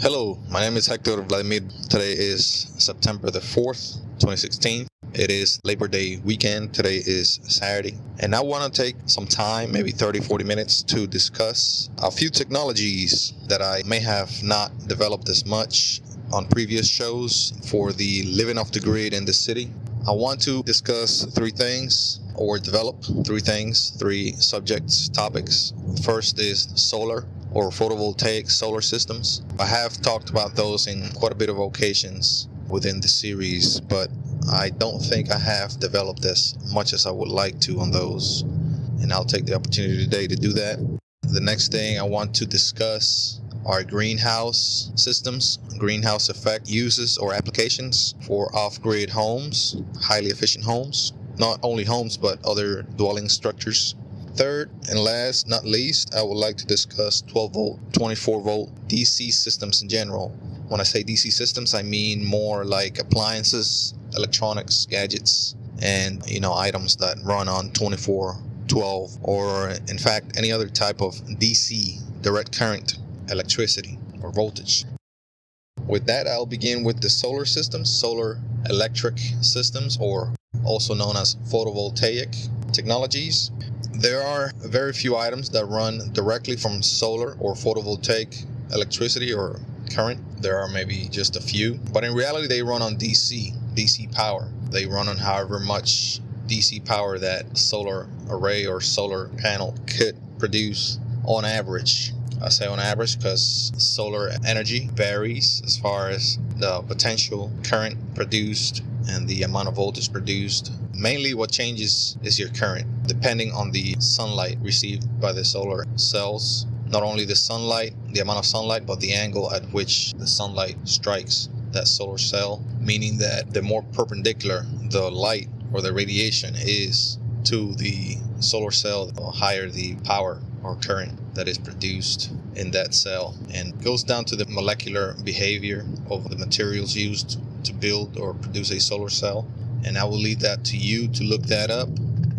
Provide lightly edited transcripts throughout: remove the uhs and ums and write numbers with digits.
Hello, my name is Hector Vladimir. Today is September the 4th, 2016. It is Labor Day weekend. Today is Saturday. And I want to take some time, maybe 30-40 minutes, to discuss a few technologies that I may have not developed as much on previous shows for the living off the grid in the city. I want to discuss three things, or develop three subjects, topics. First is solar or photovoltaic solar systems. I have talked about those in quite a bit of occasions within the series, but I don't think I have developed as much as I would like to on those, and I'll take the opportunity today to do that. The next thing I want to discuss are greenhouse systems, greenhouse effect uses or applications for off-grid homes, highly efficient homes, not only homes but other dwelling structures. Third and last, not least, I would like to discuss 12 volt, 24 volt DC systems in general. When I say DC systems, I mean more like appliances, electronics, gadgets, and items that run on 24, 12, or in fact any other type of DC, direct current, electricity or voltage. With that, I'll begin with the solar systems, solar electric systems, or also known as photovoltaic technologies. There are very few items that run directly from solar or photovoltaic electricity or current. There are maybe just a few, but in reality they run on DC power. They run on however much DC power that solar array or solar panel could produce on average. I say on average because solar energy varies as far as the potential current produced and the amount of voltage produced. Mainly what changes is your current, depending on the sunlight received by the solar cells. Not only the sunlight, the amount of sunlight, but the angle at which the sunlight strikes that solar cell, meaning that the more perpendicular the light or the radiation is to the solar cell, the higher the power or current that is produced in that cell. And it goes down to the molecular behavior of the materials used to build or produce a solar cell. And I will leave that to you to look that up.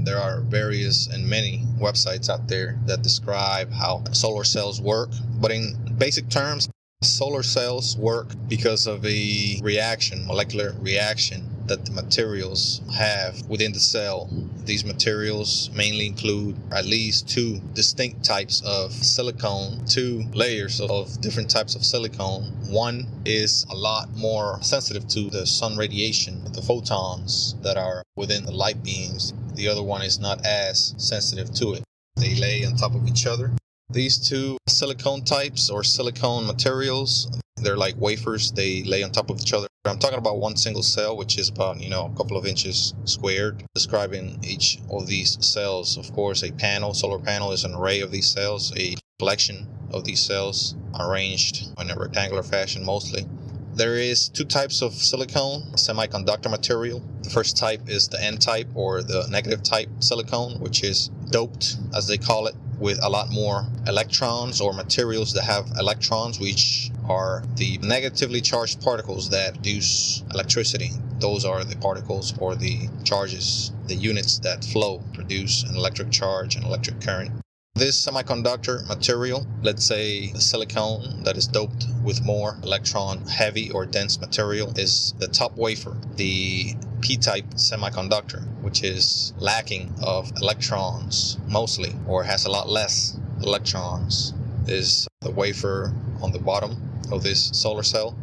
There are various and many websites out there that describe how solar cells work. But in basic terms, solar cells work because of a reaction, molecular reaction, that the materials have within the cell. These materials mainly include at least two distinct types of silicone, two layers of different types of silicone. One is a lot more sensitive to the sun radiation, the photons that are within the light beams. The other one is not as sensitive to it. They lay on top of each other. These two silicone types or silicone materials, they're like wafers. They lay on top of each other. I'm talking about one single cell, which is about, a couple of inches squared. Describing each of these cells, of course, a panel, solar panel is an array of these cells, a collection of these cells arranged in a rectangular fashion mostly. There is two types of silicone, semiconductor material. The first type is the N-type or the negative type silicone, which is doped, as they call it, with a lot more electrons or materials that have electrons, which are the negatively charged particles that produce electricity. Those are the particles or the charges, the units that flow, produce an electric charge, an electric current. This semiconductor material, let's say the silicone that is doped with more electron heavy or dense material, is the top wafer. The P-type semiconductor, which is lacking of electrons mostly, or has a lot less electrons, is the wafer on the bottom of this solar cell.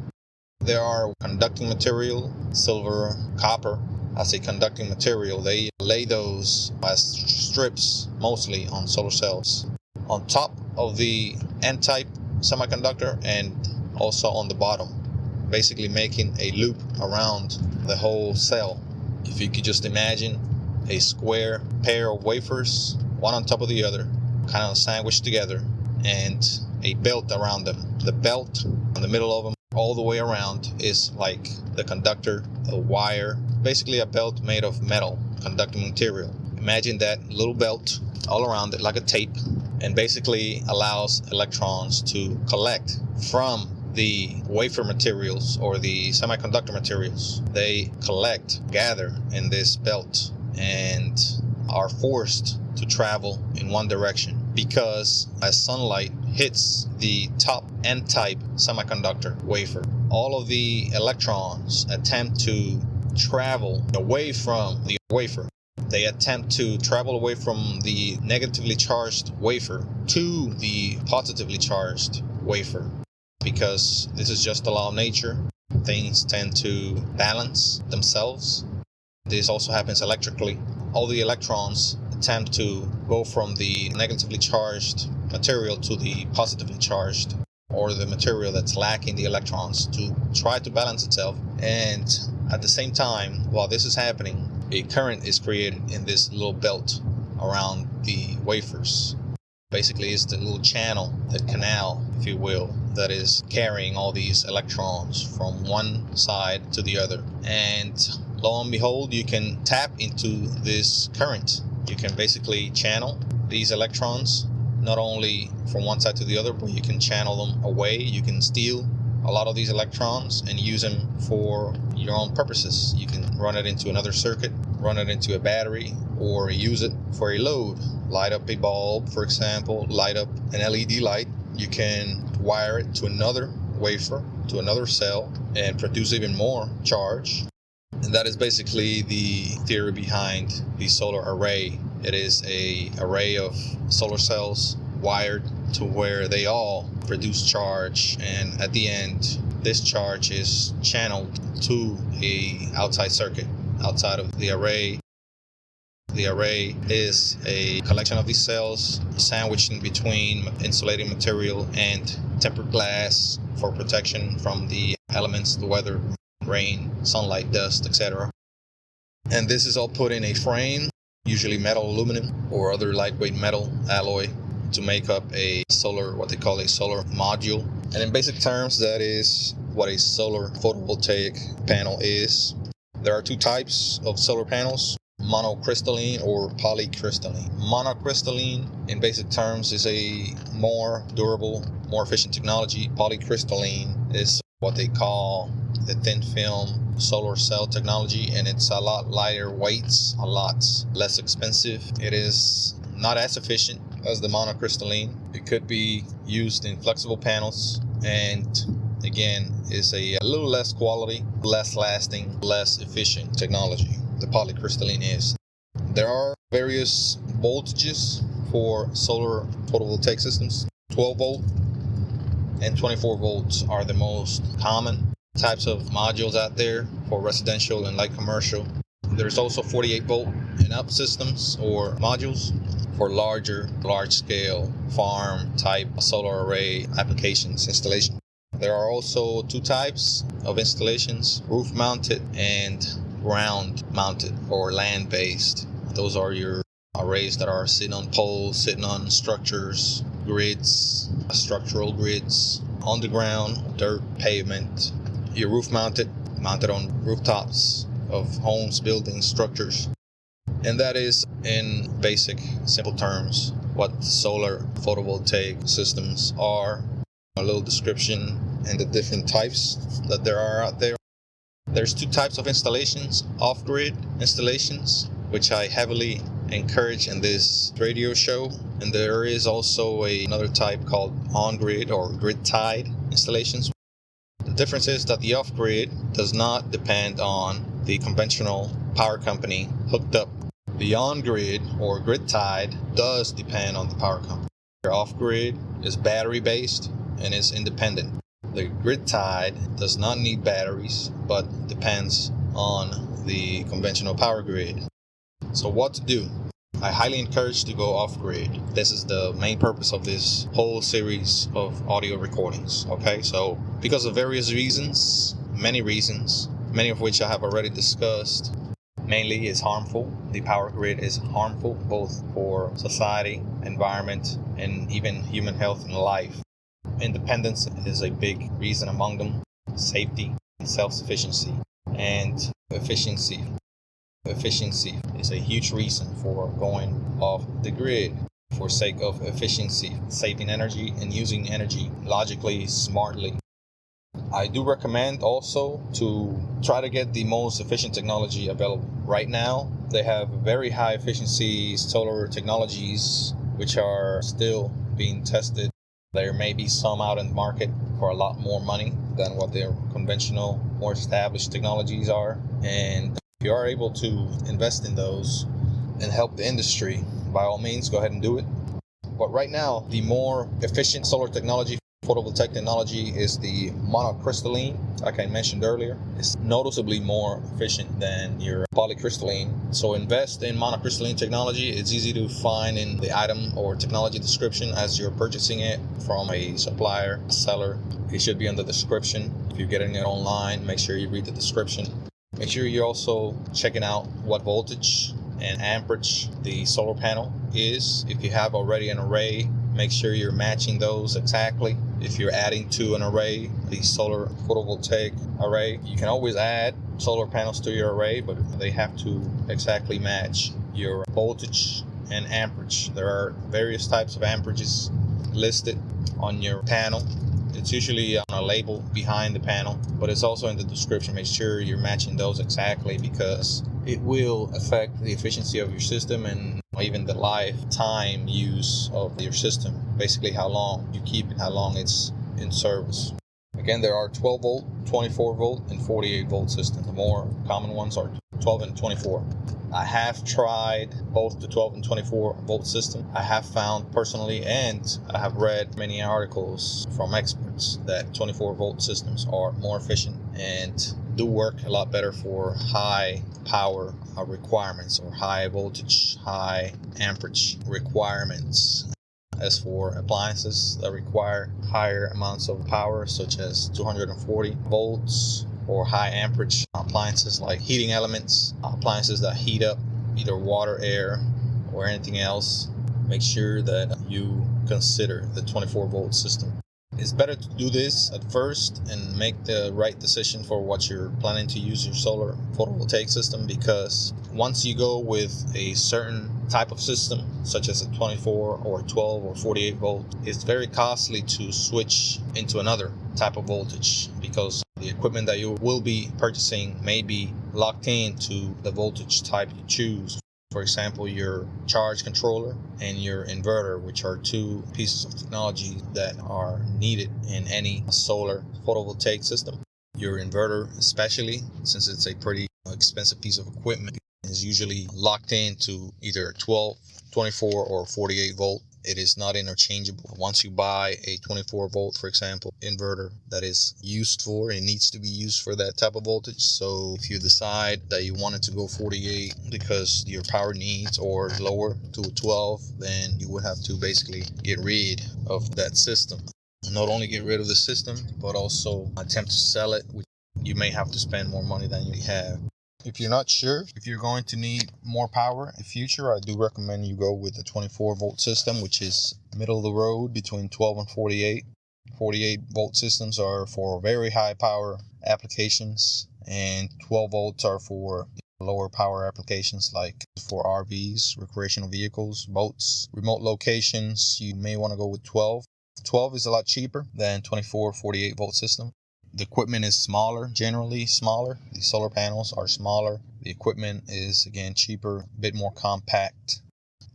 There are conducting material, silver, copper. As a conducting material, they lay those as strips mostly on solar cells on top of the N-type semiconductor and also on the bottom, basically making a loop around the whole cell. If you could just imagine a square pair of wafers, one on top of the other, kind of sandwiched together, and a belt around them. The belt in the middle of them all the way around is like the conductor, a wire, basically a belt made of metal, conducting material. Imagine that little belt all around it like a tape, and basically allows electrons to collect from the wafer materials or the semiconductor materials. They gather in this belt, and are forced to travel in one direction, because as sunlight hits the top N-type semiconductor wafer, all of the electrons attempt to travel away from the wafer. They attempt to travel away from the negatively charged wafer to the positively charged wafer. Because this is just the law of nature, things tend to balance themselves. This also happens electrically. All the electrons attempt to go from the negatively charged material to the positively charged, or the material that's lacking the electrons, to try to balance itself. And at the same time, while this is happening, a current is created in this little belt around the wafers. Basically, it's the little channel, the canal, if you will, that is carrying all these electrons from one side to the other. And lo and behold, you can tap into this current. You can basically channel these electrons, not only from one side to the other, but you can channel them away. You can steal a lot of these electrons and use them for your own purposes. You can run it into another circuit, run it into a battery, or use it for a load. Light up a bulb, for example, light up an LED light. You can wire it to another wafer, to another cell, and produce even more charge. And that is basically the theory behind the solar array. It is an array of solar cells wired to where they all produce charge, and at the end, this charge is channeled to a outside circuit outside of the array. The array is a collection of these cells sandwiched in between insulating material and tempered glass for protection from the elements, the weather, rain, sunlight, dust, etc. And this is all put in a frame, usually metal, aluminum, or other lightweight metal alloy, to make up a solar, what they call a solar module. And in basic terms, that is what a solar photovoltaic panel is. There are two types of solar panels: monocrystalline or polycrystalline. Monocrystalline, in basic terms, is a more durable, more efficient technology. Polycrystalline is what they call the thin film solar cell technology, and it's a lot lighter weights, a lot less expensive. It is not as efficient as the monocrystalline. It could be used in flexible panels, and again, is a little less quality, less lasting, less efficient technology. The polycrystalline is. There are various voltages for solar photovoltaic systems. 12 volt and 24 volts are the most common types of modules out there for residential and light commercial. There's also 48 volt and up systems or modules for large scale farm type solar array applications installation. There are also two types of installations: roof mounted and ground mounted or land based. Those are your arrays that are sitting on poles, sitting on structures, grids, structural grids, on the ground, dirt, pavement. Your roof mounted on rooftops of homes, buildings, structures. And that is, in basic, simple terms, what solar photovoltaic systems are. A little description and the different types that there are out there. There's two types of installations: off-grid installations, which I heavily encourage in this radio show, and there is also another type called on-grid or grid-tied installations. The difference is that the off-grid does not depend on the conventional power company hooked up. The on-grid or grid-tied does depend on the power company. Your off-grid is battery-based and is independent. The grid-tied does not need batteries, but depends on the conventional power grid. So what to do? I highly encourage to go off-grid. This is the main purpose of this whole series of audio recordings. Okay, so because of various reasons, many of which I have already discussed, mainly is harmful. The power grid is harmful both for society, environment, and even human health and life. Independence is a big reason among them. Safety, self-sufficiency, and efficiency. Efficiency is a huge reason for going off the grid, for sake of efficiency, saving energy and using energy logically, smartly. I do recommend also to try to get the most efficient technology available. Right now, they have very high efficiency solar technologies which are still being tested There may be some out in the market for a lot more money than what their conventional, more established technologies are. And if you are able to invest in those and help the industry, by all means, go ahead and do it. But right now, the more efficient solar technology, photovoltaic technology, is the monocrystalline. Like I mentioned earlier, it's noticeably more efficient than your polycrystalline. So invest in monocrystalline technology. It's easy to find in the item or technology description as you're purchasing it from a supplier, seller. It should be under the description. If you're getting it online, make sure you read the description. Make sure you're also checking out what voltage and amperage the solar panel is. If you have already an array, make sure you're matching those exactly. If you're adding to an array, the solar photovoltaic array, you can always add solar panels to your array, but they have to exactly match your voltage and amperage. There are various types of amperages listed on your panel. It's usually on a label behind the panel, but it's also in the description. Make sure you're matching those exactly, because it will affect the efficiency of your system and even the lifetime use of your system. Basically, how long you keep it, how long it's in service. Again, there are 12 volt, 24 volt, and 48 volt systems. The more common ones are 12 and 24. I have tried both the 12 and 24 volt system. I have found personally, and I have read many articles from experts, that 24 volt systems are more efficient and do work a lot better for high power requirements, or high voltage, high amperage requirements. As for appliances that require higher amounts of power, such as 240 volts, or high amperage appliances like heating elements, appliances that heat up either water, air, or anything else, make sure that you consider the 24 volt system. It's better to do this at first and make the right decision for what you're planning to use your solar photovoltaic system, because once you go with a certain type of system, such as a 24 or 12 or 48 volt, it's very costly to switch into another type of voltage, because the equipment that you will be purchasing may be locked into the voltage type you choose. For example, your charge controller and your inverter, which are two pieces of technology that are needed in any solar photovoltaic system. Your inverter, especially, since it's a pretty expensive piece of equipment, is usually locked into either 12, 24, or 48 volt. It is not interchangeable. Once you buy a 24 volt, for example, inverter that is used for, it needs to be used for that type of voltage. So if you decide that you wanted to go 48 because your power needs or lower to a 12, then you would have to basically get rid of that system. Not only get rid of the system, but also attempt to sell it. You may have to spend more money than you have. If you're not sure if you're going to need more power in the future, I do recommend you go with the 24 volt system, which is middle of the road between 12 and 48. 48 volt systems are for very high power applications, and 12 volts are for lower power applications, like for RVs, recreational vehicles, boats, remote locations. You may want to go with 12. 12 is a lot cheaper than 24, 48 volt system. The equipment is smaller, generally smaller. The solar panels are smaller. The equipment is, again, cheaper, a bit more compact.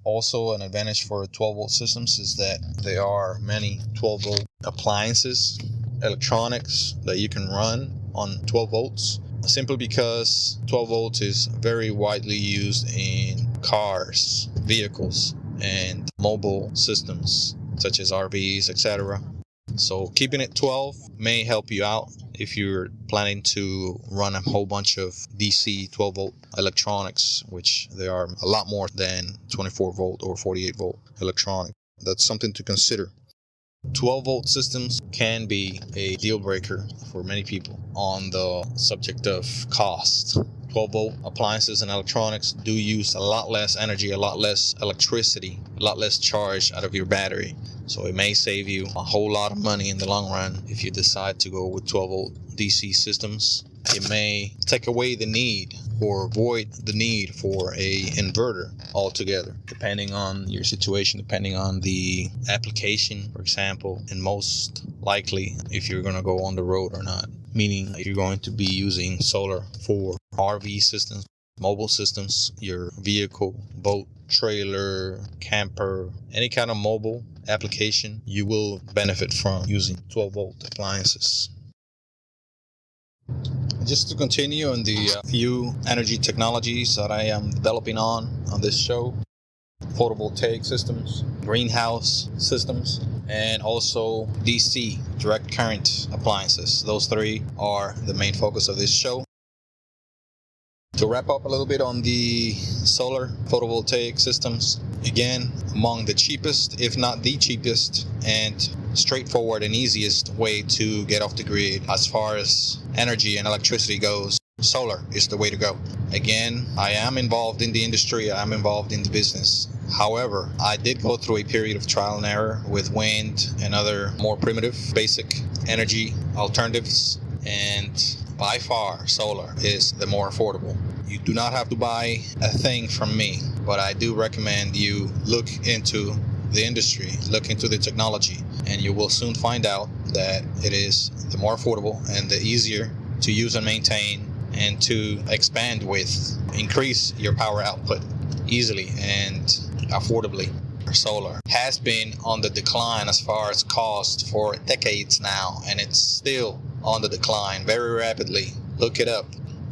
Also, an advantage for 12 volt systems is that there are many 12 volt appliances, electronics that you can run on 12 volts, simply because 12 volts is very widely used in cars, vehicles, and mobile systems such as RVs, etc. So keeping it 12 may help you out if you're planning to run a whole bunch of DC 12 volt electronics, which there are a lot more than 24 volt or 48 volt electronic. That's something to consider. 12 volt systems can be a deal breaker for many people on the subject of cost. 12 volt appliances and electronics do use a lot less energy, a lot less electricity, a lot less charge out of your battery. So it may save you a whole lot of money in the long run if you decide to go with 12 volt DC systems. It may take away the need or avoid the need for a inverter altogether, depending on your situation, depending on the application, for example, and most likely if you're going to go on the road or not. Meaning if you're going to be using solar for RV systems, mobile systems, your vehicle, boat, trailer, camper, any kind of mobile application, you will benefit from using 12-volt appliances. Just to continue on the few energy technologies that I am developing on this show: photovoltaic systems, greenhouse systems, and also DC, direct current appliances. Those three are the main focus of this show. To wrap up a little bit on the solar photovoltaic systems, again, among the cheapest, if not the cheapest, and straightforward and easiest way to get off the grid as far as energy and electricity goes, solar is the way to go. Again, I am involved in the industry, I am involved in the business. However, I did go through a period of trial and error with wind and other more primitive, basic energy alternatives, and by far, solar is the more affordable. You do not have to buy a thing from me, but I do recommend you look into the industry, look into the technology, and you will soon find out that it is the more affordable and the easier to use and maintain and to expand with. Increase your power output easily and affordably. Solar has been on the decline as far as cost for decades now, and it's still on the decline very rapidly. Look it up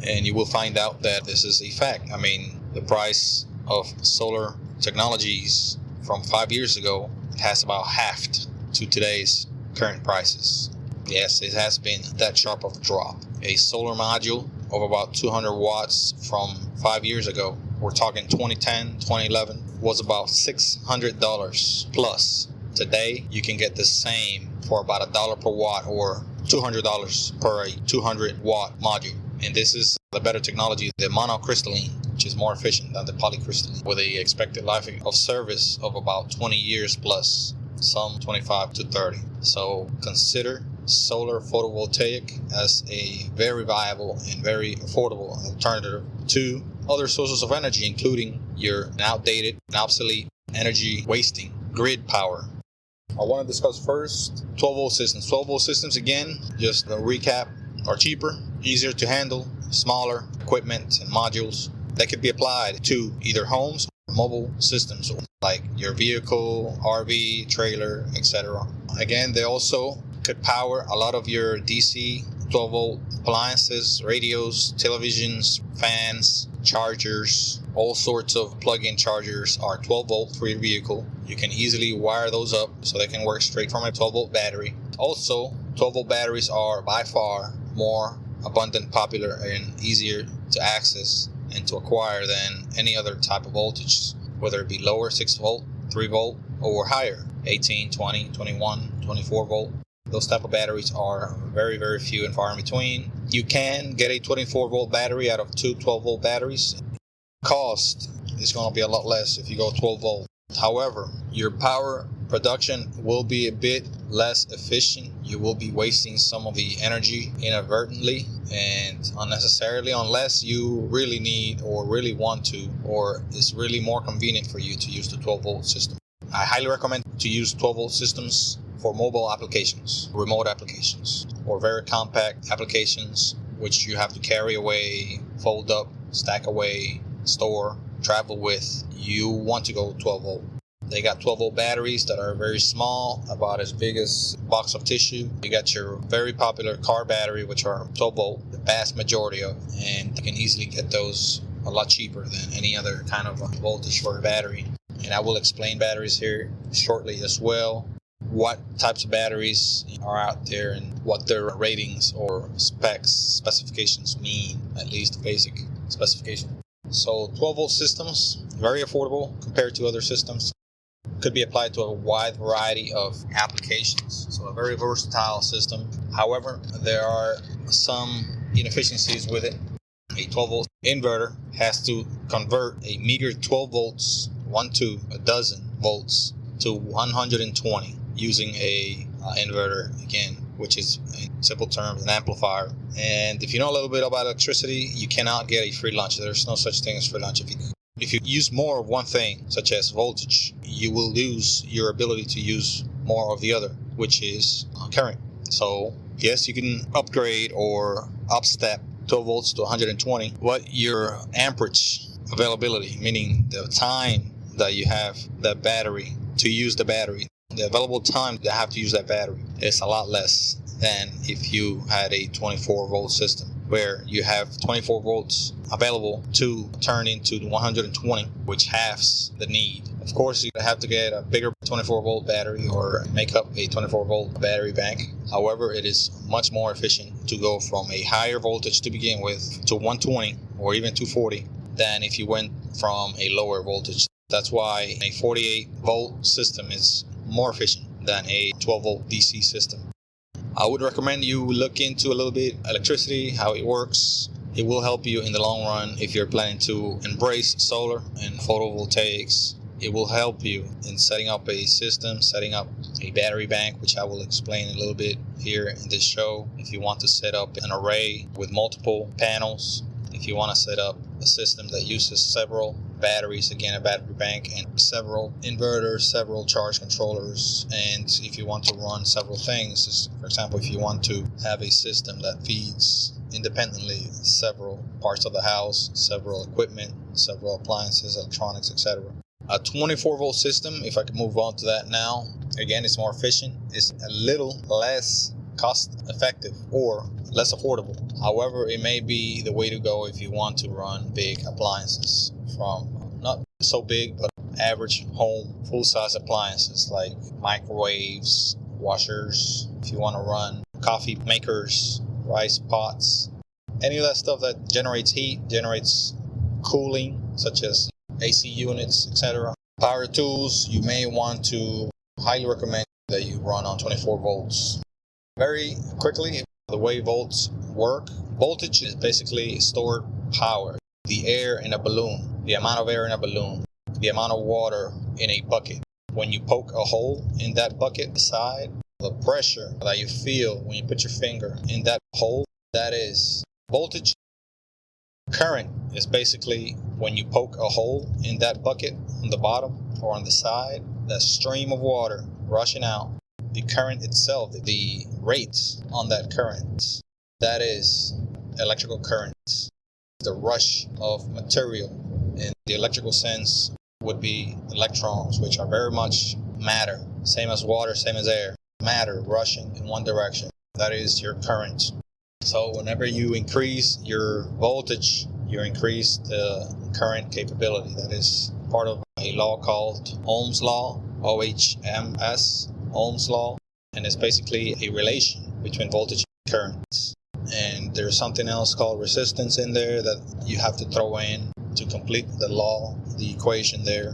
and you will find out that this is a fact. I mean, the price of solar technologies from 5 years ago has about halved to today's current prices. Yes, it has been that sharp of a drop. A solar module of about 200 watts from 5 years ago, we're talking 2010, 2011, was about $600 plus. Today, you can get the same for about $1 per watt or $200 per a 200 watt module. And this is the better technology, the monocrystalline, which is more efficient than the polycrystalline, with a expected life of service of about 20 years plus, some 25 to 30. So consider solar photovoltaic as a very viable and very affordable alternative to other sources of energy, including your outdated and obsolete energy wasting grid power. I want to discuss first 12-volt systems. 12-volt systems, again, just a recap, are cheaper, easier to handle, smaller equipment and modules that could be applied to either homes or mobile systems like your vehicle, RV, trailer, etc. Again, they also could power a lot of your DC 12-volt appliances, radios, televisions, fans, chargers. All sorts of plug-in chargers are 12-volt for your vehicle. You can easily wire those up so they can work straight from a 12-volt battery. Also, 12-volt batteries are by far more abundant, popular, and easier to access and to acquire than any other type of voltage, whether it be lower 6-volt, 3-volt, or higher, 18, 20, 21, 24-volt. Those type of batteries are very, very few and far in between. You can get a 24-volt battery out of two 12-volt batteries. Cost is going to be a lot less if you go 12-volt. However, your power production will be a bit less efficient. You will be wasting some of the energy inadvertently and unnecessarily, unless you really need or really want to, or it's really more convenient for you to use the 12-volt system. I highly recommend to use 12-volt systems for mobile applications, remote applications, or very compact applications which you have to carry away, fold up, stack away, store, travel with. You want to go 12-volt. They got 12-volt batteries that are very small, about as big as a box of tissue. You got your very popular car battery, which are 12-volt, the vast majority of, and you can easily get those a lot cheaper than any other kind of voltage for a battery. And I will explain batteries here shortly as well, what types of batteries are out there and what their ratings or specifications mean, at least the basic specification. So 12-volt systems, very affordable compared to other systems. Could be applied to a wide variety of applications. So a very versatile system. However, there are some inefficiencies with it. A 12-volt inverter has to convert a meager 12 volts, 1 dozen volts, to 120 using a inverter, again, which is, in simple terms, an amplifier. And if you know a little bit about electricity, you cannot get a free lunch. There's no such thing as free lunch. If you use more of one thing, such as voltage, you will lose your ability to use more of the other, which is current. So yes, you can upgrade or upstep 12 volts to 120, what your amperage availability, meaning the time that you have that battery to use the battery, the available time that have to use that battery is a lot less than if you had a 24 volt system, where you have 24 volts available to turn into the 120, which halves the need. Of course, you have to get a bigger 24 volt battery or make up a 24 volt battery bank. However, it is much more efficient to go from a higher voltage to begin with to 120 or even 240 than if you went from a lower voltage. That's why a 48 volt system is more efficient than a 12 volt DC system. I would recommend you look into a little bit electricity, how it works. It will help you in the long run if you're planning to embrace solar and photovoltaics. It will help you in setting up a system, setting up a battery bank, which I will explain a little bit here in this show. If you want to set up an array with multiple panels, if you want to set up a system that uses several batteries, again, a battery bank, and several inverters, several charge controllers, and if you want to run several things, for example, if you want to have a system that feeds independently several parts of the house, several equipment, several appliances, electronics, etc. A 24 volt system, if I can move on to that now, again, it's more efficient, it's a little less cost effective or less affordable. However, it may be the way to go if you want to run big appliances, from not so big but average home full size appliances like microwaves, washers, if you want to run coffee makers, rice pots, any of that stuff that generates heat, generates cooling, such as AC units, etc. Power tools, you may want to highly recommend that you run on 24 volts. Very quickly, the way volts work, voltage is basically stored power. The air in a balloon, the amount of air in a balloon, the amount of water in a bucket. When you poke a hole in that bucket side, the pressure that you feel when you put your finger in that hole, that is voltage. Current is basically when you poke a hole in that bucket on the bottom or on the side, that stream of water rushing out. The current itself, the rates on that current, that is electrical current. The rush of material in the electrical sense would be electrons, which are very much matter, same as water, same as air, matter rushing in one direction. That is your current. So whenever you increase your voltage, you increase the current capability. That is part of a law called Ohm's law, OHMS, Ohm's law, and it's basically a relation between voltage and current. And there's something else called resistance in there that you have to throw in to complete the law, the equation there.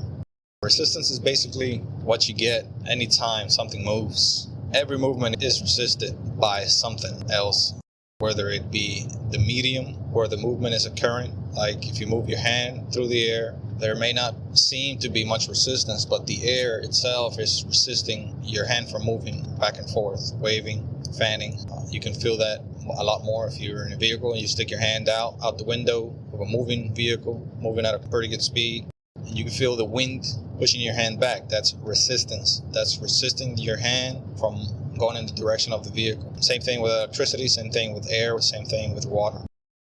Resistance is basically what you get anytime something moves. Every movement is resisted by something else, whether it be the medium where the movement is occurring. Like if you move your hand through the air, there may not seem to be much resistance, but the air itself is resisting your hand from moving back and forth, waving, fanning. You can feel that a lot more if you're in a vehicle and you stick your hand out the window of a moving vehicle, moving at a pretty good speed. And you can feel the wind pushing your hand back. That's resistance. That's resisting your hand from going in the direction of the vehicle. Same thing with electricity, same thing with air, same thing with water.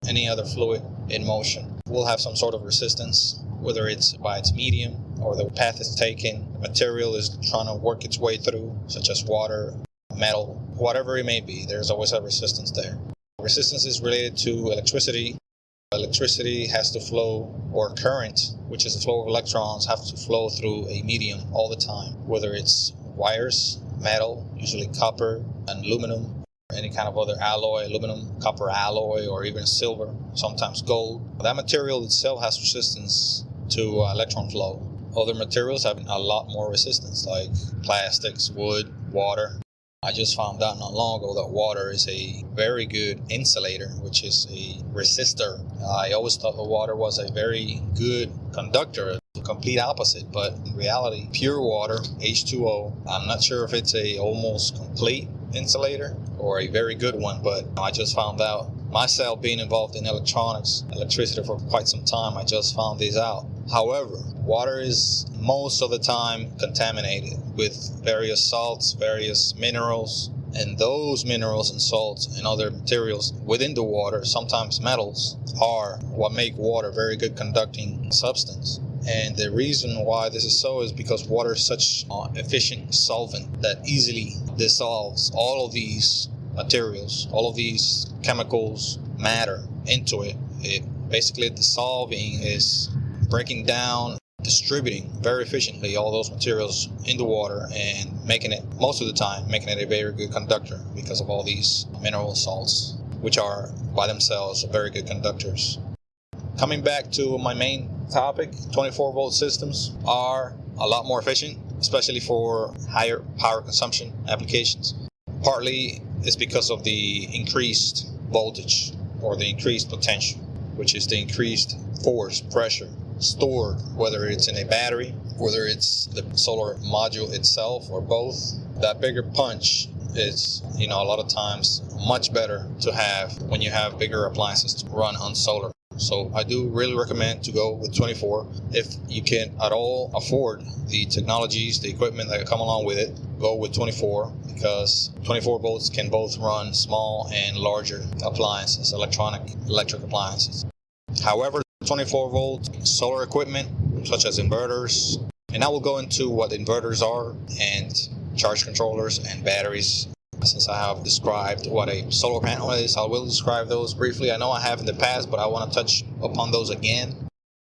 Any other fluid in motion will have some sort of resistance, whether it's by its medium or the path it's taken, the material is trying to work its way through, such as water, metal, whatever it may be, there's always a resistance there. Resistance is related to electricity. Electricity has to flow, or current, which is the flow of electrons, have to flow through a medium all the time, whether it's wires, metal, usually copper and aluminum, or any kind of other alloy, aluminum, copper alloy, or even silver, sometimes gold. That material itself has resistance to electron flow. Other materials have a lot more resistance, like plastics, wood, water. I just found out not long ago that water is a very good insulator, which is a resistor. I always thought that water was a very good conductor, the complete opposite, but in reality, pure water, H2O, I'm not sure if it's a almost complete insulator or a very good one, but I just found out, myself being involved in electronics, electricity for quite some time, I just found these out. However, water is most of the time contaminated with various salts, various minerals, And those minerals and salts and other materials within the water, sometimes metals, are what make water a very good conducting substance. And the reason why this is so is because water is such an efficient solvent that easily dissolves all of these materials, all of these chemicals, matter into it. Basically dissolving is breaking down, distributing very efficiently all those materials in the water and making it, most of the time, making it a very good conductor because of all these mineral salts, which are by themselves very good conductors. Coming back to my main topic, 24-volt systems are a lot more efficient, especially for higher power consumption applications. Partly it's because of the increased voltage or the increased potential, which is the increased force, pressure stored, whether it's in a battery, whether it's the solar module itself, or both. That bigger punch is, a lot of times much better to have when you have bigger appliances to run on solar. So I do really recommend to go with 24. If you can at all afford the technologies, the equipment that come along with it, go with 24, because 24 volts can both run small and larger appliances, electric appliances. However, 24 volt solar equipment such as inverters, and I will go into what inverters are and charge controllers and batteries. Since I have described what a solar panel is, I will describe those briefly. I know I have in the past, but I want to touch upon those again.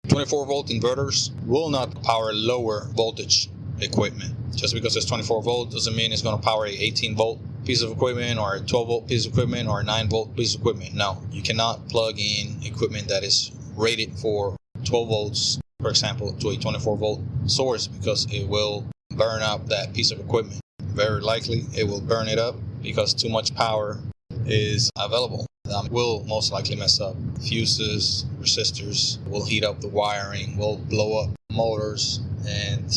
24 volt inverters will not power lower voltage equipment. Just because it's 24 volt doesn't mean it's going to power a 18 volt piece of equipment or a 12 volt piece of equipment or a 9 volt piece of equipment. No, you cannot plug in equipment that is rated for 12 volts, for example, to a 24 volt source, because it will burn up that piece of equipment. Very likely it will burn it up because too much power is available. That will most likely mess up fuses, resistors, will heat up the wiring, will blow up motors, and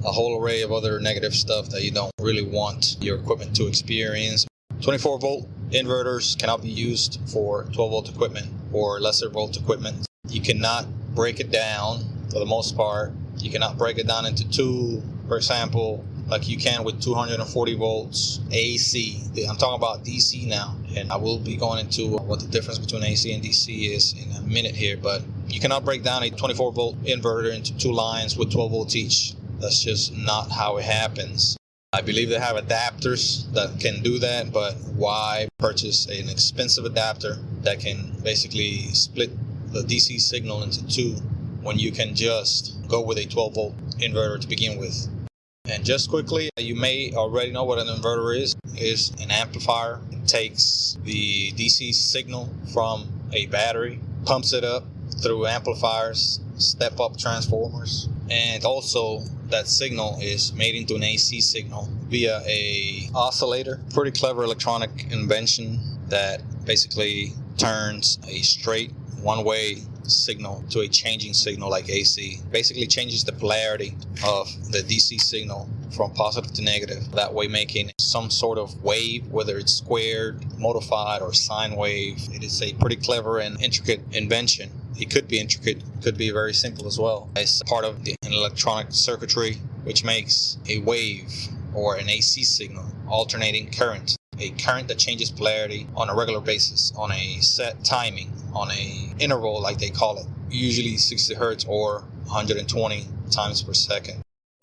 a whole array of other negative stuff that you don't really want your equipment to experience. 24 volt inverters cannot be used for 12 volt equipment or lesser volt equipment. You cannot break it down, for the most part. You cannot break it down into two, for example, like you can with 240 volts AC. I'm talking about DC now, and I will be going into what the difference between AC and DC is in a minute here, but you cannot break down a 24 volt inverter into two lines with 12 volts each. That's just not how it happens. I believe they have adapters that can do that, but why purchase an expensive adapter that can basically split the DC signal into two when you can just go with a 12 volt inverter to begin with? And just quickly, you may already know what an inverter is an amplifier. It takes the DC signal from a battery, pumps it up through amplifiers, step-up transformers, and also that signal is made into an AC signal via a oscillator. Pretty clever electronic invention that basically turns a straight one-way signal to a changing signal like AC. Basically changes the polarity of the DC signal from positive to negative, that way making some sort of wave, whether it's squared, modified, or sine wave. It is a pretty clever and intricate invention. It could be intricate, could be very simple as well. It's part of an electronic circuitry which makes a wave or an AC signal alternating current, a current that changes polarity on a regular basis, on a set timing, on a interval like they call it, usually 60 hertz or 120 times per second.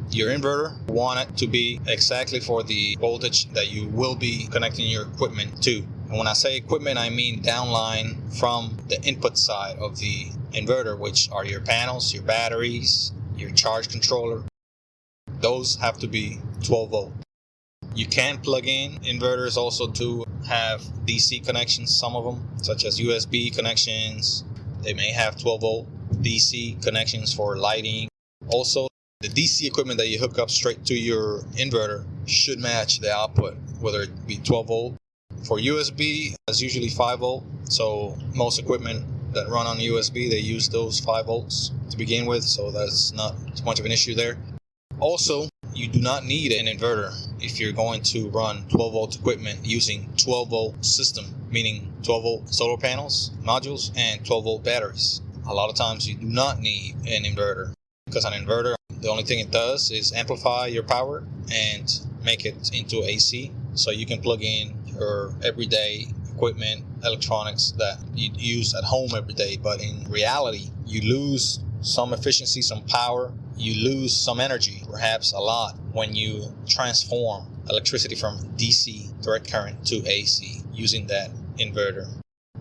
Your inverter, want it to be exactly for the voltage that you will be connecting your equipment to. And when I say equipment, I mean downline from the input side of the inverter, which are your panels, your batteries, your charge controller. Those have to be 12 volt. You can plug in inverters also to have DC connections, some of them, such as USB connections. They may have 12 volt DC connections for lighting. Also, the DC equipment that you hook up straight to your inverter should match the output, whether it be 12 volt. For USB, it's usually 5 volt. So most equipment that run on USB, they use those 5 volts to begin with. So that's not too much of an issue there. Also, you do not need an inverter if you're going to run 12 volt equipment using 12 volt system, meaning 12 volt solar panels, modules, and 12 volt batteries. A lot of times you do not need an inverter, because an inverter, the only thing it does is amplify your power and make it into AC. So you can plug in your everyday equipment, electronics that you use at home every day. But in reality, you lose some efficiency, some power, you lose some energy, perhaps a lot, when you transform electricity from DC direct current to AC using that inverter.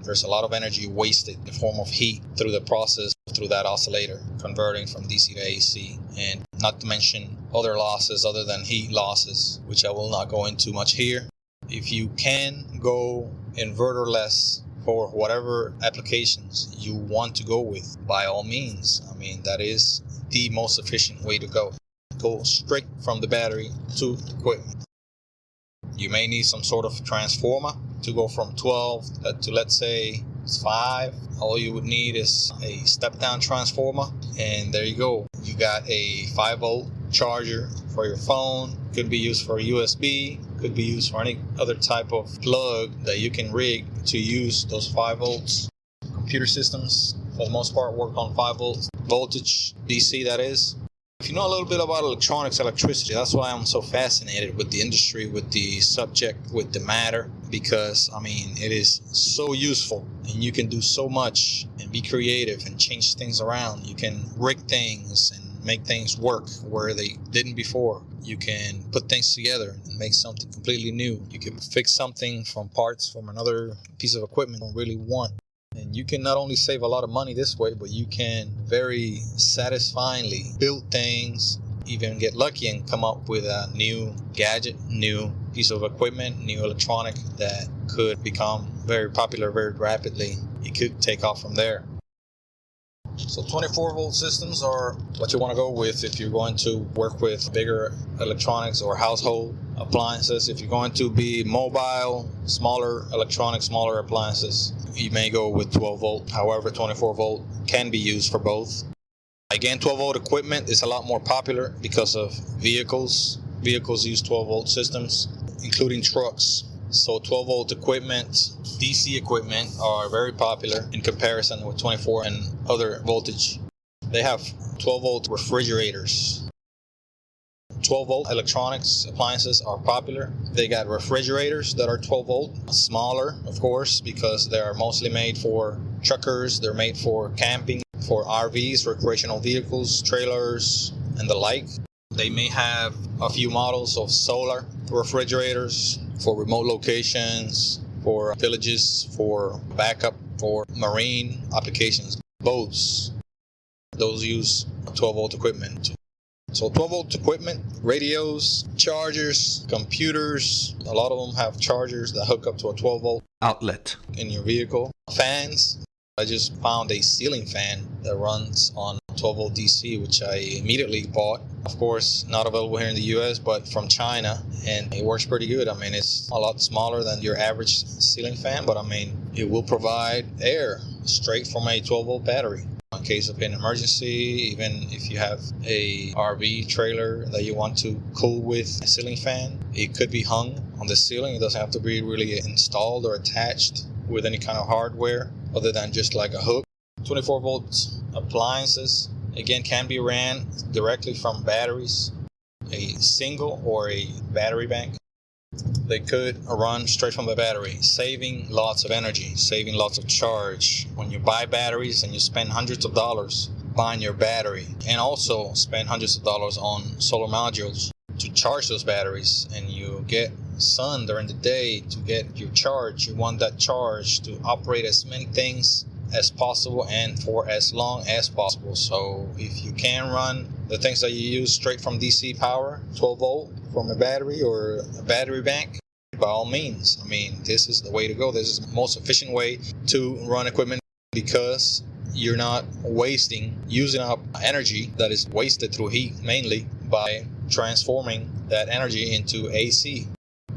There's a lot of energy wasted in the form of heat through the process, through that oscillator, converting from DC to AC, and not to mention other losses other than heat losses, which I will not go into much here. If you can go inverterless for whatever applications you want to go with, by all means. I mean, that is the most efficient way to go. Go straight from the battery to the equipment. You may need some sort of transformer to go from 12 to, let's say, 5. All you would need is a step-down transformer, and there you go. You got a 5-volt charger for your phone. Could be used for USB, could be used for any other type of plug that you can rig to use those 5 volts. Computer systems, for the most part, work on 5 volts voltage, DC that is. If you know a little bit about electronics, electricity, that's why I'm so fascinated with the industry, with the subject, with the matter, because, I mean, it is so useful, and you can do so much and be creative and change things around. You can rig things and make things work where they didn't before. You can put things together and make something completely new. You can fix something from parts from another piece of equipment you don't really want. And you can not only save a lot of money this way, but you can very satisfyingly build things, even get lucky and come up with a new gadget, new piece of equipment, new electronic that could become very popular very rapidly. It could take off from there. So 24-volt systems are what you want to go with if you're going to work with bigger electronics or household appliances. If you're going to be mobile, smaller electronics, smaller appliances, you may go with 12-volt. However, 24-volt can be used for both. Again, 12-volt equipment is a lot more popular because of vehicles. Vehicles use 12-volt systems, including trucks. So 12-volt equipment, DC equipment are very popular in comparison with 24 and other voltage. They have 12-volt refrigerators. 12-volt electronics appliances are popular. They got refrigerators that are 12-volt, smaller, of course, because they are mostly made for truckers. They're made for camping, for RVs, recreational vehicles, trailers, and the like. They may have a few models of solar refrigerators for remote locations, for villages, for backup, for marine applications, boats. Those use 12-volt equipment. So 12-volt equipment, radios, chargers, computers. A lot of them have chargers that hook up to a 12-volt outlet in your vehicle. Fans. I just found a ceiling fan that runs on 12-volt DC, which I immediately bought. Of course, not available here in the US, but from China, and it works pretty good. I mean, it's a lot smaller than your average ceiling fan, but I mean, it will provide air straight from a 12-volt battery. In case of an emergency, even if you have a RV trailer that you want to cool with a ceiling fan, it could be hung on the ceiling. It doesn't have to be really installed or attached with any kind of hardware other than just like a hook. 24-volt appliances, again, can be ran directly from batteries, a single or a battery bank. They could run straight from the battery, saving lots of energy, saving lots of charge. When you buy batteries and you spend hundreds of dollars buying your battery, and also spend hundreds of dollars on solar modules to charge those batteries, and you get sun during the day to get your charge, you want that charge to operate as many things as possible and for as long as possible. So if you can run the things that you use straight from DC power, 12-volt from a battery or a battery bank, by all means. I mean, this is the way to go. This is the most efficient way to run equipment, because you're not using up energy that is wasted through heat, mainly by transforming that energy into AC.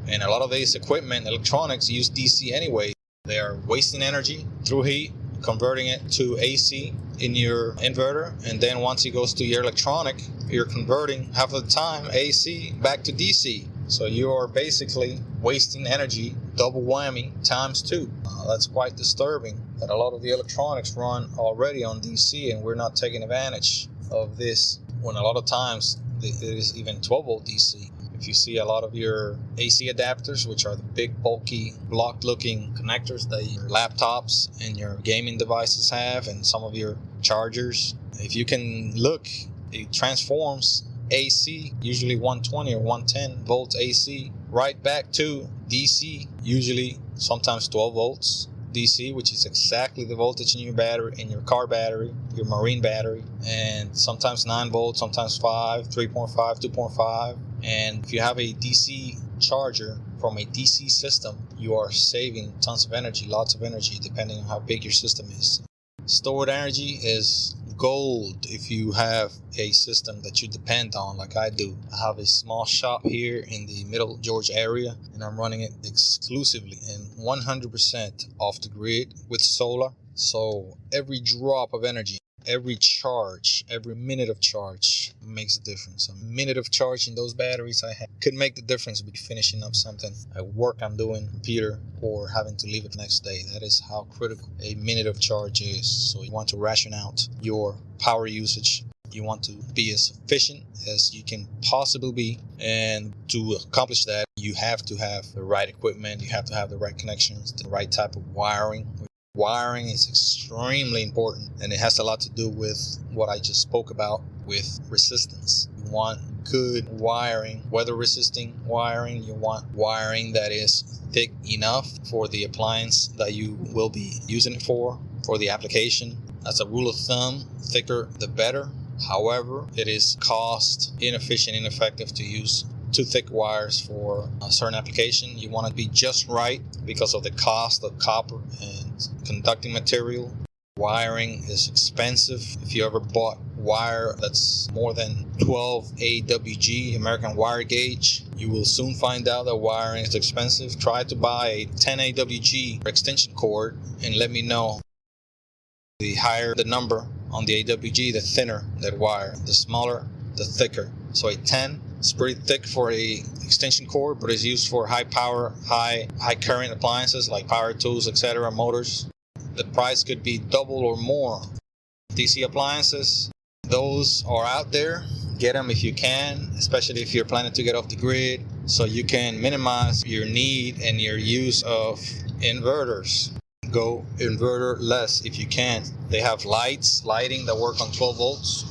And a lot of these equipment, electronics, use DC anyway. They are wasting energy through heat, converting it to AC in your inverter, and then once it goes to your electronic, you're converting half of the time AC back to DC. So you are basically wasting energy, double whammy, times 2. That's quite disturbing that a lot of the electronics run already on DC, and we're not taking advantage of this, when a lot of times it is even 12-volt DC. If you see a lot of your AC adapters, which are the big, bulky, block-looking connectors that your laptops and your gaming devices have, and some of your chargers, if you can look, it transforms AC, usually 120 or 110 volts AC, right back to DC, usually sometimes 12 volts DC, which is exactly the voltage in your battery, in your car battery, your marine battery, and sometimes 9 volts, sometimes 5, 3.5, 2.5. And if you have a DC charger from a DC system, you are saving tons of energy, lots of energy, depending on how big your system is. Stored energy is gold if you have a system that you depend on, like I do. I have a small shop here in the Middle Georgia area, and I'm running it exclusively and 100% off the grid with solar. So every drop of energy, every charge, every minute of charge makes a difference. A minute of charge in those batteries I have could make the difference between finishing up something at work I'm doing, computer, or having to leave it the next day. That is how critical a minute of charge is. So you want to ration out your power usage. You want to be as efficient as you can possibly be. And to accomplish that, you have to have the right equipment. You have to have the right connections, the right type of wiring. Wiring is extremely important, and it has a lot to do with what I just spoke about with resistance. You want good wiring, weather resisting wiring. You want wiring that is thick enough for the appliance that you will be using it for the application. As a rule of thumb, thicker the better. However, it is cost inefficient, ineffective to use too thick wires for a certain application. You want to be just right because of the cost of copper and conducting material. Wiring is expensive. If you ever bought wire that's more than 12 AWG, American wire gauge, you will soon find out that wiring is expensive. Try to buy a 10 AWG extension cord and let me know. The higher the number on the AWG, the thinner that wire. The smaller, the thicker. So a 10 is pretty thick for a extension cord, but it's used for high power, high current appliances like power tools, etc., motors. The price could be double or more. DC appliances, those are out there. Get them if you can, especially if you're planning to get off the grid, so you can minimize your need and your use of inverters. Go inverter less if you can. They have lighting that work on 12 volts,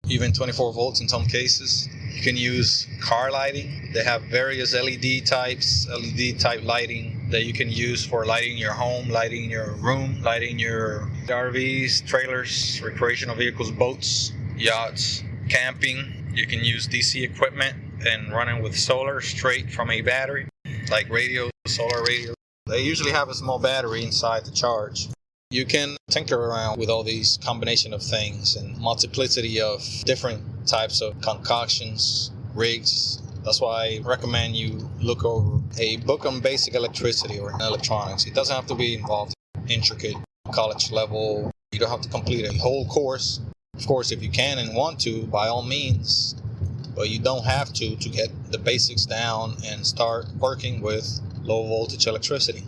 even 24 volts in some cases. You can use car lighting. They have various LED type lighting that you can use for lighting your home, lighting your room, lighting your RVs, trailers, recreational vehicles, boats, yachts, camping. You can use DC equipment and run it with solar straight from a battery, like radios, solar radios. They usually have a small battery inside to charge. You can tinker around with all these combination of things and multiplicity of different types of concoctions, rigs. That's why I recommend you look over a book on basic electricity or electronics. It doesn't have to be involved in intricate college level. You don't have to complete a whole course. Of course, if you can and want to, by all means, but you don't have to get the basics down and start working with low voltage electricity.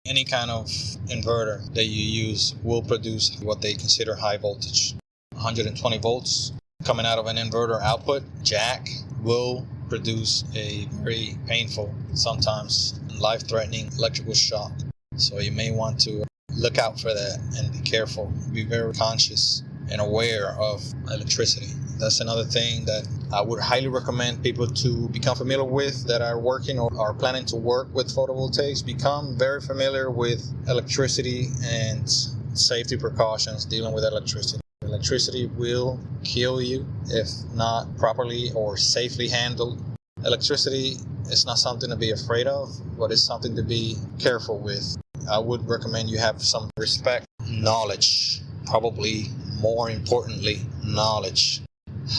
Any kind of inverter that you use will produce what they consider high voltage. 120 volts coming out of an inverter output jack will produce a very painful, sometimes life-threatening electrical shock. So you may want to look out for that and be careful. Be very conscious and aware of electricity. That's another thing that I would highly recommend people to become familiar with that are working or are planning to work with photovoltaics. Become very familiar with electricity and safety precautions dealing with electricity. Electricity will kill you if not properly or safely handled. Electricity is not something to be afraid of, but it's something to be careful with. I would recommend you have some respect, knowledge, probably more importantly, knowledge.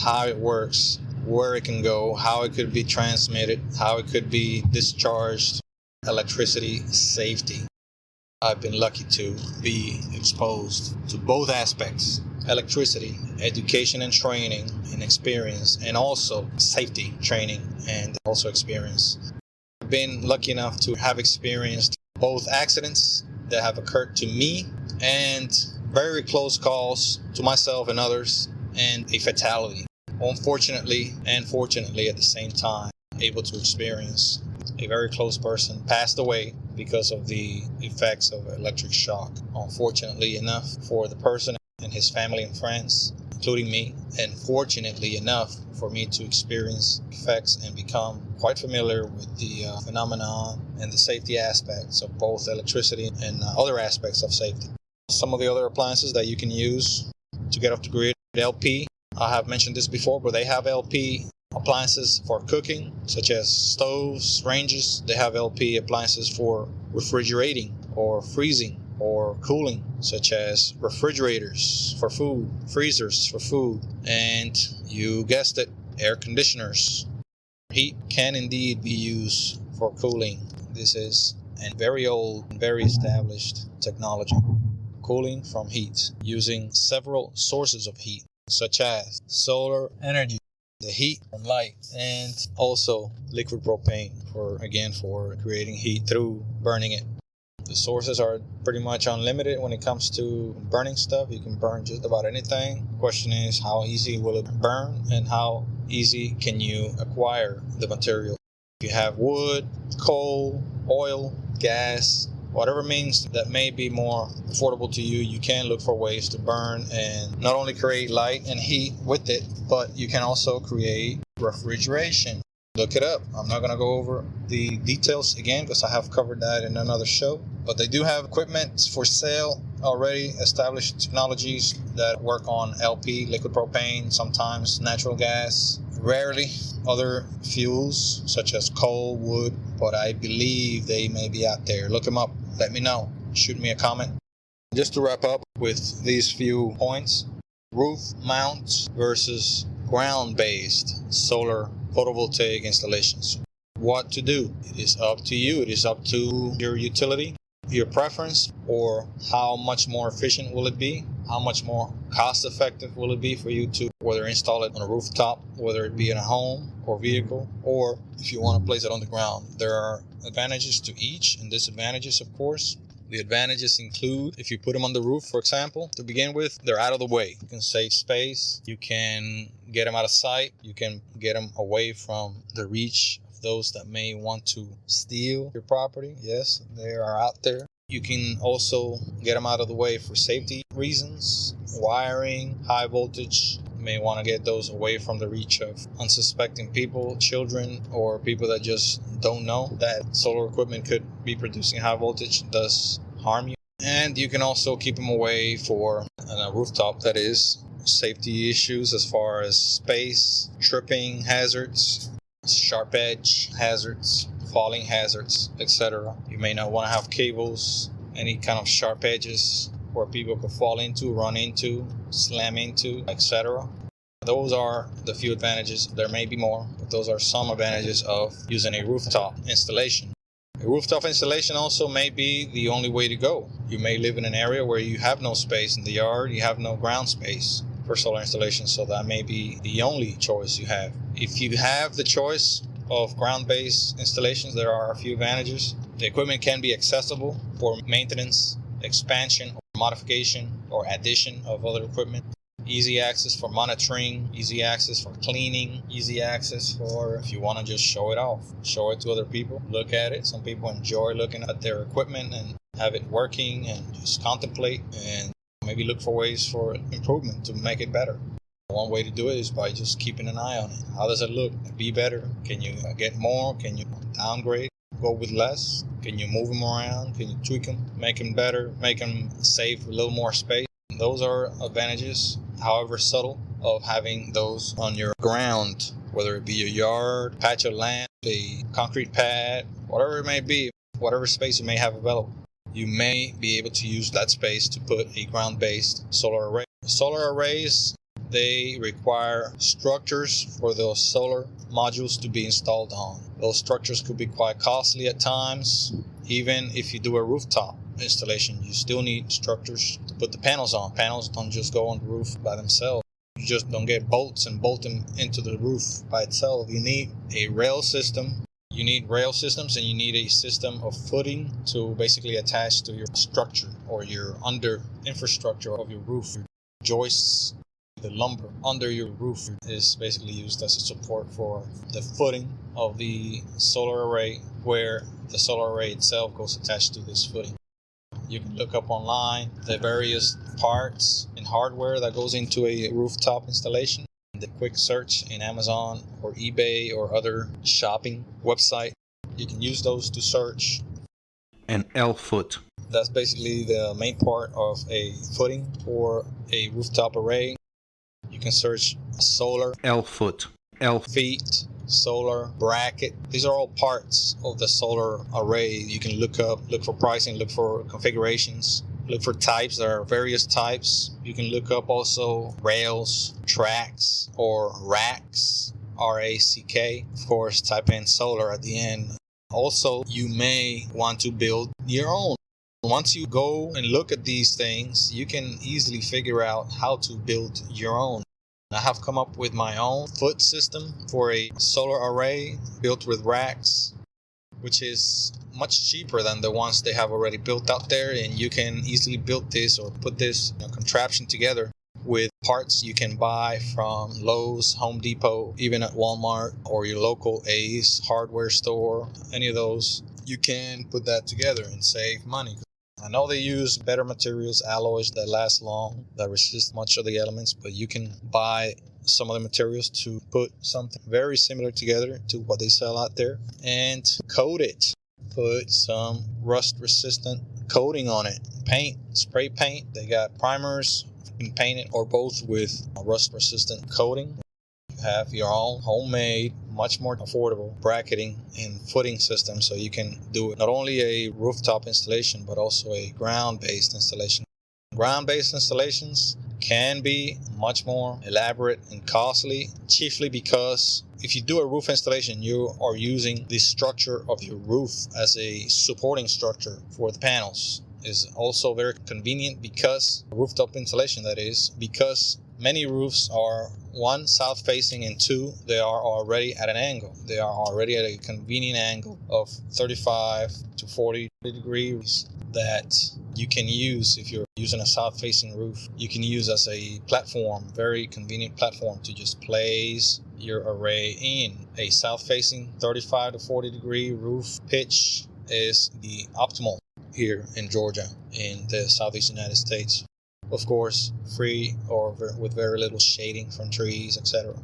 How it works, where it can go, how it could be transmitted, how it could be discharged. Electricity safety. I've been lucky to be exposed to both aspects. Electricity, education and training and experience, and also safety training and also experience. I've been lucky enough to have experienced both accidents that have occurred to me and very close calls to myself and others, and a fatality. Unfortunately and fortunately at the same time. able to experience. A very close person passed away because of the effects of electric shock. Unfortunately enough for the person and his family and friends, including me, and fortunately enough for me to experience effects and become quite familiar with the phenomenon and the safety aspects of both electricity and other aspects of safety. Some of the other appliances that you can use to get off the grid: LP. I have mentioned this before, but they have LP appliances for cooking, such as stoves, ranges. They have LP appliances for refrigerating or freezing or cooling, such as refrigerators for food, freezers for food, and you guessed it, air conditioners. Heat can indeed be used for cooling. This is a very old, very established technology. Cooling from heat, using several sources of heat, such as solar energy, the heat from light, and also liquid propane for creating heat through burning it. The sources are pretty much unlimited when it comes to burning stuff. You can burn just about anything. The question is, how easy will it burn, and how easy can you acquire the material? If you have wood, coal, oil, gas, whatever means that may be more affordable to you, you can look for ways to burn and not only create light and heat with it, but you can also create refrigeration. Look it up. I'm not going to go over the details again because I have covered that in another show. But they do have equipment for sale already, established technologies that work on LP, liquid propane, sometimes natural gas, rarely other fuels such as coal, wood, but I believe they may be out there. Look them up. Let me know. Shoot me a comment. Just to wrap up with these few points: roof mount versus ground-based solar photovoltaic installations. What to do? It is up to you. It is up to your utility, your preference, or how much more efficient will it be? How much more cost-effective will it be for you to whether install it on a rooftop, whether it be in a home or vehicle, or if you want to place it on the ground. There are advantages to each and disadvantages, of course. The advantages include, if you put them on the roof, for example, to begin with, they're out of the way. You can save space. You can get them out of sight. You can get them away from the reach of those that may want to steal your property. Yes, they are out there. You can also get them out of the way for safety reasons, wiring, high voltage. You may want to get those away from the reach of unsuspecting people, children, or people that just don't know that solar equipment could be producing high voltage, thus harm you. And you can also keep them away for a rooftop, that is, safety issues as far as space, tripping hazards, sharp edge hazards, falling hazards, etc. You may not want to have cables, any kind of sharp edges where people could fall into, run into, slam into, etc. Those are the few advantages. There may be more, but those are some advantages of using a rooftop installation. A rooftop installation also may be the only way to go. You may live in an area where you have no space in the yard, you have no ground space for solar installation, so that may be the only choice you have. If you have the choice of ground-based installations, there are a few advantages. The equipment can be accessible for maintenance, expansion, or modification, or addition of other equipment. Easy access for monitoring, easy access for cleaning, easy access for if you want to just show it off, show it to other people, look at it. Some people enjoy looking at their equipment and have it working and just contemplate and maybe look for ways for improvement to make it better. One way to do it is by just keeping an eye on it. How does it look? Be better? Can you get more? Can you downgrade? Go with less? Can you move them around? Can you tweak them? Make them better? Make them save a little more space? Those are advantages, however subtle, of having those on your ground, whether it be your yard, patch of land, a concrete pad, whatever it may be, whatever space you may have available. You may be able to use that space to put a ground-based solar array. Solar arrays, they require structures for those solar modules to be installed on. Those structures could be quite costly at times. Even if you do a rooftop installation, you still need structures to put the panels on. Panels don't just go on the roof by themselves. You just don't get bolts and bolt them into the roof by itself. You need a rail system. You need rail systems, and you need a system of footing to basically attach to your structure or your under infrastructure of your roof. Joists, The lumber under your roof is basically used as a support for the footing of the solar array, where the solar array itself goes attached to this footing. You can look up online the various parts and hardware that goes into a rooftop installation. The quick search in Amazon or eBay or other shopping website, you can use those to search. An L-foot. That's basically the main part of a footing for a rooftop array. You can search solar, L-foot, feet, solar, bracket. These are all parts of the solar array. You can look for pricing, look for configurations, look for types. There are various types. You can look up also rails, tracks, or racks, R-A-C-K. Of course, type in solar at the end. Also, you may want to build your own. Once you go and look at these things, you can easily figure out how to build your own. I have come up with my own foot system for a solar array built with racks, which is much cheaper than the ones they have already built out there, and you can easily build this or put this contraption together with parts you can buy from Lowe's, Home Depot, even at Walmart or your local Ace hardware store. Any of those, you can put that together and save money. I know they use better materials, alloys that last long, that resist much of the elements, but you can buy some of the materials to put something very similar together to what they sell out there and coat it. Put some rust resistant coating on it. Paint, spray paint. They got primers. You can paint it or both with a rust resistant coating. You have your own homemade, much more affordable bracketing and footing system, so you can do not only a rooftop installation but also a ground-based installation. Ground-based installations can be much more elaborate and costly, chiefly because if you do a roof installation, you are using the structure of your roof as a supporting structure for the panels. Is also very convenient because rooftop insulation, that is, because many roofs are one, south facing, and two, they are already at an angle. They are already at a convenient angle of 35 to 40 degrees that you can use if you're using a south facing roof. You can use as a platform, very convenient platform to just place your array in. A south facing 35 to 40 degree roof pitch is the optimal here in Georgia, in the southeast United States. Of course, free or with very little shading from trees, etc.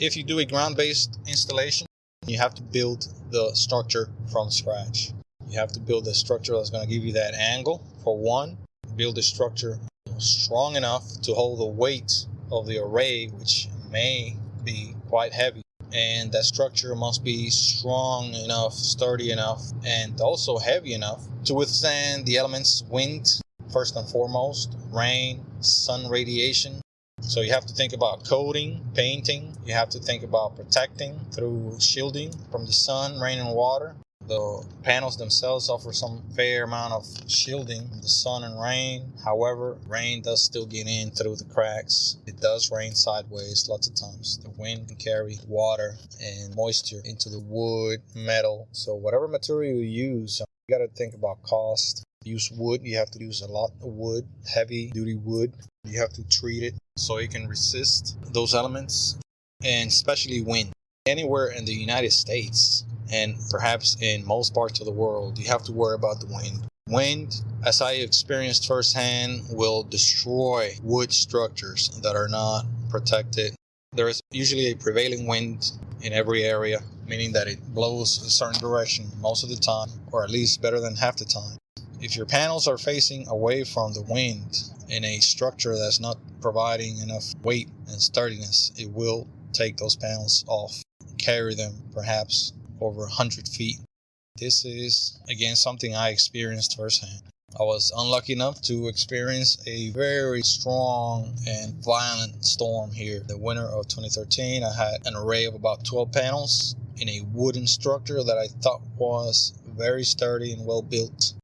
If you do a ground-based installation, you have to build the structure from scratch. You have to build a structure that's going to give you that angle, for one. Build a structure strong enough to hold the weight of the array, which may be quite heavy. And that structure must be strong enough, sturdy enough, and also heavy enough to withstand the elements wind, first and foremost, rain, sun radiation. So you have to think about coating, painting. You have to think about protecting through shielding from the sun, rain, and water. The panels themselves offer some fair amount of shielding from the sun and rain. However, rain does still get in through the cracks. It does rain sideways lots of times. The wind can carry water and moisture into the wood, metal. So whatever material you use, you got to think about cost. Use wood. You have to use a lot of wood, heavy duty wood. You have to treat it so it can resist those elements, and especially wind. Anywhere in the United States, and perhaps in most parts of the world, you have to worry about the wind. Wind, as I experienced firsthand, will destroy wood structures that are not protected. There is usually a prevailing wind in every area, meaning that it blows a certain direction most of the time, or at least better than half the time. If your panels are facing away from the wind in a structure that's not providing enough weight and sturdiness, it will take those panels off, carry them perhaps over 100 feet. This is, again, something I experienced firsthand. I was unlucky enough to experience a very strong and violent storm here. The winter of 2013, I had an array of about 12 panels in a wooden structure that I thought was very sturdy and well built.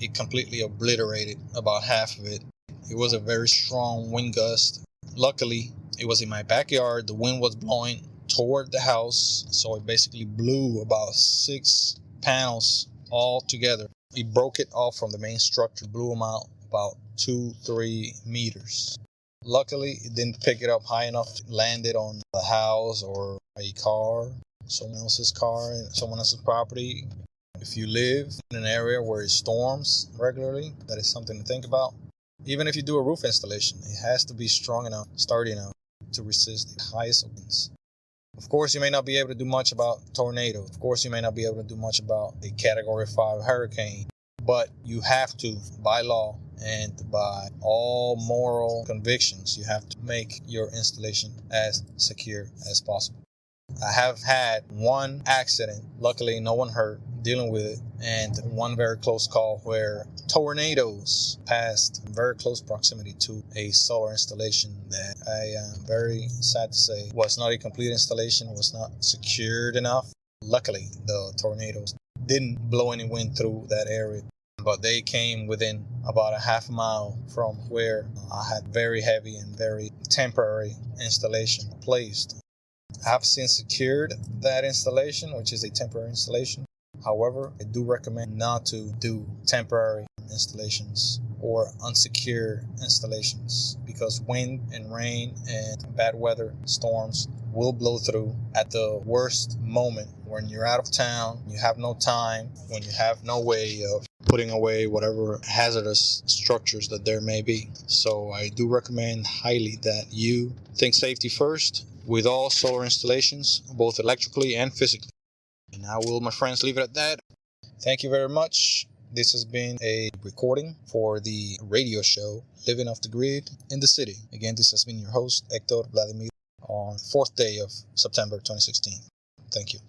It completely obliterated about half of it. It was a very strong wind gust. Luckily, it was in my backyard. The wind was blowing toward the house, so it basically blew about 6 panels all together. It broke it off from the main structure, blew them out about 2-3 meters. Luckily, it didn't pick it up high enough to land it on the house or a car, someone else's car, someone else's property. If you live in an area where it storms regularly, that is something to think about. Even if you do a roof installation, it has to be strong enough, sturdy enough to resist the highest winds. Of course, you may not be able to do much about tornadoes. Of course, you may not be able to do much about a Category 5 hurricane. But you have to, by law and by all moral convictions, you have to make your installation as secure as possible. I have had one accident, luckily no one hurt, dealing with it, and one very close call where tornadoes passed in very close proximity to a solar installation that I am very sad to say was not a complete installation, was not secured enough. Luckily, the tornadoes didn't blow any wind through that area, but they came within about a half mile from where I had very heavy and very temporary installation placed. I have since secured that installation, which is a temporary installation. However, I do recommend not to do temporary installations or unsecure installations because wind and rain and bad weather storms will blow through at the worst moment when you're out of town, you have no time, when you have no way of putting away whatever hazardous structures that there may be. So I do recommend highly that you think safety first with all solar installations, both electrically and physically. And I will, my friends, leave it at that. Thank you very much. This has been a recording for the radio show Living Off the Grid in the City. Again, this has been your host, Hector Vladimir, on the 4th day of September 2016. Thank you.